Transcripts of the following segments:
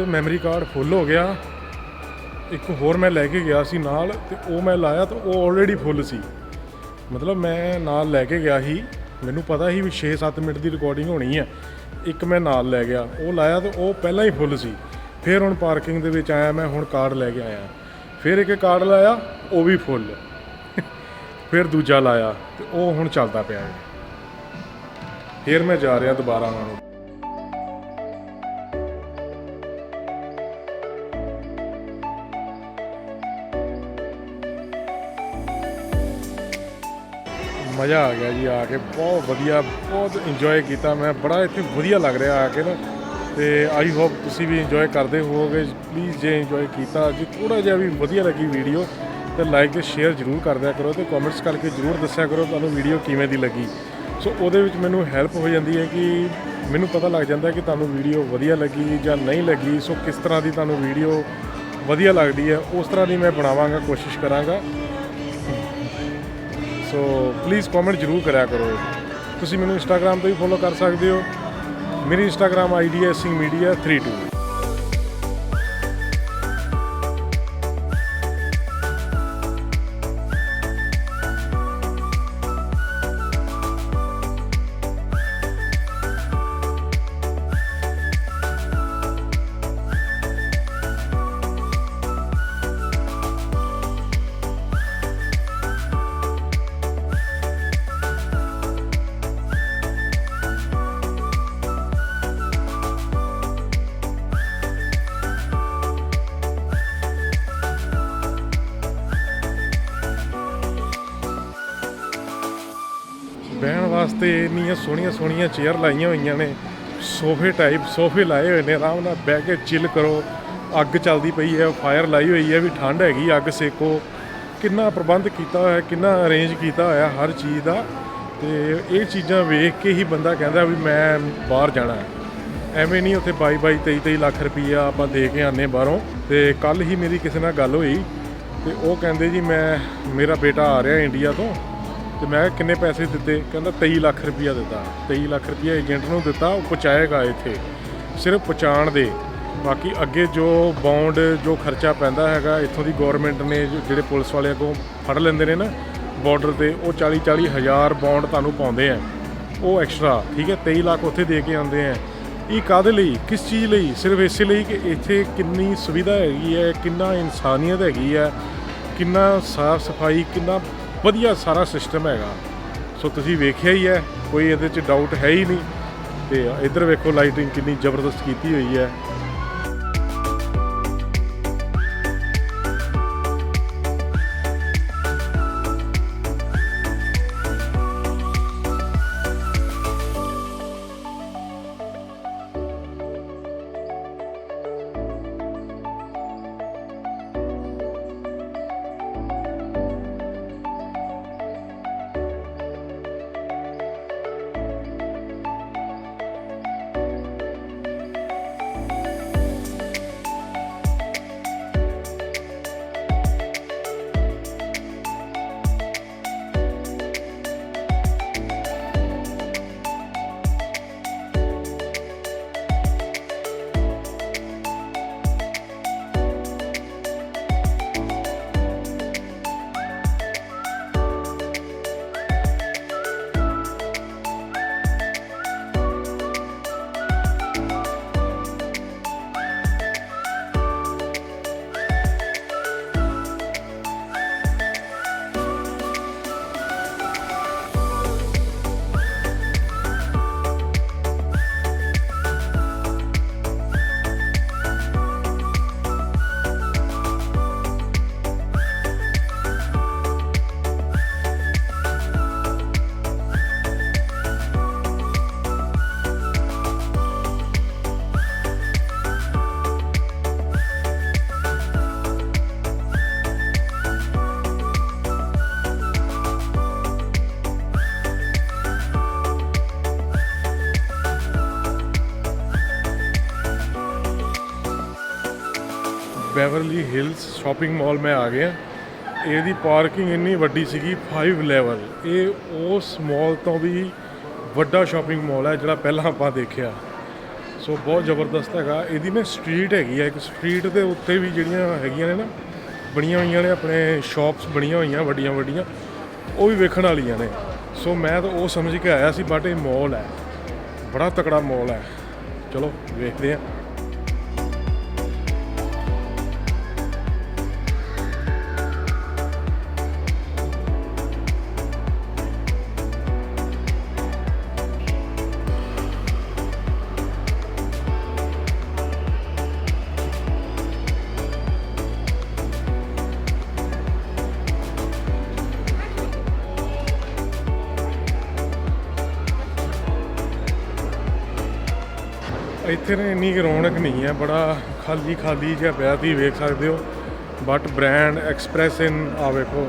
Memory card ਫੁੱਲ ਹੋ ਗਿਆ। ਇੱਕ ਹੋਰ ਮੈਂ ਲੈ ਕੇ ਗਿਆ ਸੀ ਨਾਲ, ਤੇ ਉਹ ਮੈਂ ਲਾਇਆ ਤਾਂ ਉਹ ਆਲਰੇਡੀ ਫੁੱਲ ਸੀ। ਮਤਲਬ ਮੈਂ ਨਾਲ ਲੈ ਕੇ ਗਿਆ ਸੀ, ਮੈਨੂੰ ਪਤਾ ਸੀ ਵੀ 6-7 ਮਿੰਟ ਦੀ ਰਿਕਾਰਡਿੰਗ ਹੋਣੀ ਹੈ। ਇੱਕ ਮੈਂ ਨਾਲ ਲੈ ਗਿਆ, ਉਹ ਲਾਇਆ ਤਾਂ ਉਹ ਪਹਿਲਾਂ ਹੀ ਫੁੱਲ ਸੀ। ਫਿਰ ਹੁਣ ਪਾਰਕਿੰਗ ਦੇ ਵਿੱਚ ਆਇਆ ਮੈਂ, ਹੁਣ ਕਾਰਡ ਲੈ ਕੇ ਆਇਆ। ਫਿਰ ਇੱਕ ਕਾਰਡ ਲਾਇਆ, ਉਹ ਵੀ ਫੁੱਲ। ਫਿਰ ਦੂਜਾ ਲਾਇਆ ਤੇ ਉਹ ਹੁਣ ਚੱਲਦਾ ਪਿਆ ਹੈ। ਫਿਰ ਮੈਂ ਜਾ ਰਿਹਾ ਦੁਬਾਰਾ ਉਹਨਾਂ ਨੂੰ। मज़ा आ गया जी आके, बहुत वधिया, बहुत इंजॉय किया मैं। बड़ा इत्थे वधिया लग रहा आके ना, तो आई होप तुसी भी इंजॉय करते होवोगे। प्लीज़ जे इंजॉय किया, जे थोड़ा जिहा भी वधिया लगी वीडियो तो लाइक तो शेयर जरूर कर दिया करो, तो कॉमेंट्स करके जरूर दस्सिया करो तुहानूं वीडियो किवें दी लगी। सो उहदे विच मैनूं हैल्प हो जाती है कि मैनूं पता लग जाता है कि तुहानूं वीडियो वधिया लगी जां नहीं लगी। सो किस तरह की तुहानूं वीडियो वधिया लगती है उस तरह की मैं बनावांगा, कोशिश करांगा। सो प्लीज़ कॉमेंट जरूर करा करो। तुसी मैनूं इंस्टाग्राम तो भी फॉलो कर सकते हो। मेरी इंस्टाग्राम ID है सिंह मीडिया 32। बहन वास्ते इन्नियां सोहणियां सोहणियां चेयर लाइया हुई ने, सोफे टाइप सोफे लाए हुए ने। आराम नाल बह के चिल करो। अग चलती पई है, फायर लाई हुई है भी ठंड हैगी, अग सेको। कितना प्रबंध किया होया, कितना अरेंज किया होया हर चीज़ का। तो ये चीज़ां वेख के ही बंदा कहता भी मैं बाहर जाना है। एवें नहीं उत्थे 22-23 लाख रुपया आपां दे के आने बाहरों। तो कल ही मेरी किसी नाल गल हुई, तो वो कहते जी मैं मेरा बेटा आ रहा इंडिया तो मैं किन्ने पैसे दिते, कहता 23 लाख रुपया दिता। 23 लाख रुपया एजेंट नूं दिता, वो पहुँचाएगा इत्थे सिर्फ पहुँचाण दे। बाकी अगे जो बॉन्ड जो खर्चा पैंदा हैगा इत्थों दी गौरमेंट ने, जिहड़े पुलिस वाले को फड़ लेंदे ने ना बॉर्डर ते, वो 40-40 हज़ार बॉन्ड तुहानूं पाउंदे हैं वो एक्स्ट्रा। ठीक है, 23 लाख उत्थे दे के आउंदे हैं। ये काहदे लई, किस चीज़ लई? सिर्फ इस लई कि इत्थे किन्नी सुविधा हैगी है, किन्ना इंसानियत हैगी है, किन्ना साफ सफाई, किन्ना वधिया सारा सिस्टम हैगा। सो तुसीं वेखिया ही है, कोई इहदे च डाउट है ही नहीं। तो इधर वेखो लाइटिंग कितनी जबरदस्त की हुई है। बेवरली हिल्स शॉपिंग मॉल में आ गए। ਇਹਦੀ ਪਾਰਕਿੰਗ ਇੰਨੀ ਵੱਡੀ ਸੀਗੀ 5 ਲੈਵਲ। ਇਹ ਉਸ ਮਾਲ ਤੋਂ ਵੀ ਵੱਡਾ ਸ਼ਾਪਿੰਗ ਮਾਲ ਹੈ ਜਿਹੜਾ ਪਹਿਲਾਂ ਆਪਾਂ ਦੇਖਿਆ। ਸੋ ਬਹੁਤ ਜ਼ਬਰਦਸਤ ਹੈਗਾ। ਇਹਦੀ ਨਾ ਸਟਰੀਟ ਹੈਗੀ ਆ, ਇੱਕ ਸਟਰੀਟ ਦੇ ਉੱਤੇ ਵੀ ਜਿਹੜੀਆਂ ਹੈਗੀਆਂ ਨੇ ਨਾ ਬਣੀਆਂ ਹੋਈਆਂ ਨੇ ਆਪਣੇ ਸ਼ਾਪਸ ਬਣੀਆਂ ਹੋਈਆਂ ਵੱਡੀਆਂ ਵੱਡੀਆਂ, ਉਹ ਵੀ ਵੇਖਣ ਵਾਲੀਆਂ ਨੇ। ਸੋ ਮੈਂ ਤਾਂ ਉਹ ਸਮਝ ਕੇ ਆਇਆ ਸੀ, ਬਟ ਇਹ ਮੋਲ ਹੈ, ਬੜਾ ਤਕੜਾ ਮੋਲ ਹੈ। ਚਲੋ ਵੇਖਦੇ ਹਾਂ। ਇੱਥੇ ਨਾ ਇੰਨੀ ਰੌਣਕ ਨਹੀਂ ਹੈ, ਬੜਾ ਖਾਲੀ ਖਾਲੀ ਜਿਹਾ ਪਿਆ, ਤੁਸੀਂ ਵੇਖ ਸਕਦੇ ਹੋ। ਬਟ ਬ੍ਰਾਂਡ ਐਕਸਪ੍ਰੈਸ ਇਨ ਆ ਵੇਖੋ,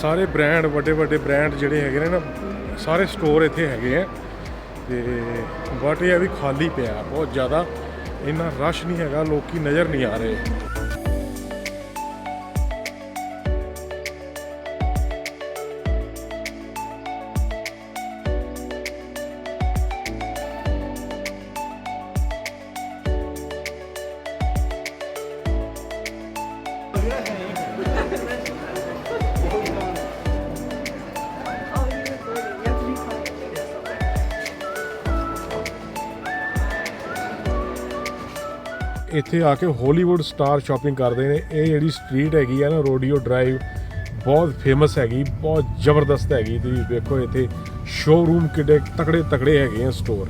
ਸਾਰੇ ਬ੍ਰਾਂਡ ਵੱਡੇ ਵੱਡੇ ਬ੍ਰਾਂਡ ਜਿਹੜੇ ਹੈਗੇ ਨੇ ਨਾ, ਸਾਰੇ ਸਟੋਰ ਇੱਥੇ ਹੈਗੇ ਆ। ਤੇ ਬਟ ਇਹ ਵੀ ਖਾਲੀ ਪਿਆ ਬਹੁਤ ਜ਼ਿਆਦਾ, ਇੰਨਾ ਰਸ਼ ਨਹੀਂ ਹੈਗਾ, ਲੋਕੀ ਨਜ਼ਰ ਨਹੀਂ ਆ ਰਹੇ। ਇੱਥੇ ਆ ਕੇ ਹਾਲੀਵੁੱਡ ਸਟਾਰ ਸ਼ਾਪਿੰਗ ਕਰਦੇ ਨੇ। ਇਹ ਜਿਹੜੀ ਸਟਰੀਟ ਹੈਗੀ ਆ ਨਾ, ਰੋਡੀਓ ਡਰਾਈਵ, ਬਹੁਤ ਫੇਮਸ ਹੈਗੀ, ਬਹੁਤ ਜ਼ਬਰਦਸਤ ਹੈਗੀ। ਤੁਸੀਂ ਵੇਖੋ ਇੱਥੇ ਸ਼ੋਅਰੂਮ ਕਿੱਡੇ ਤਕੜੇ ਤਕੜੇ ਹੈਗੇ ਆ ਸਟੋਰ।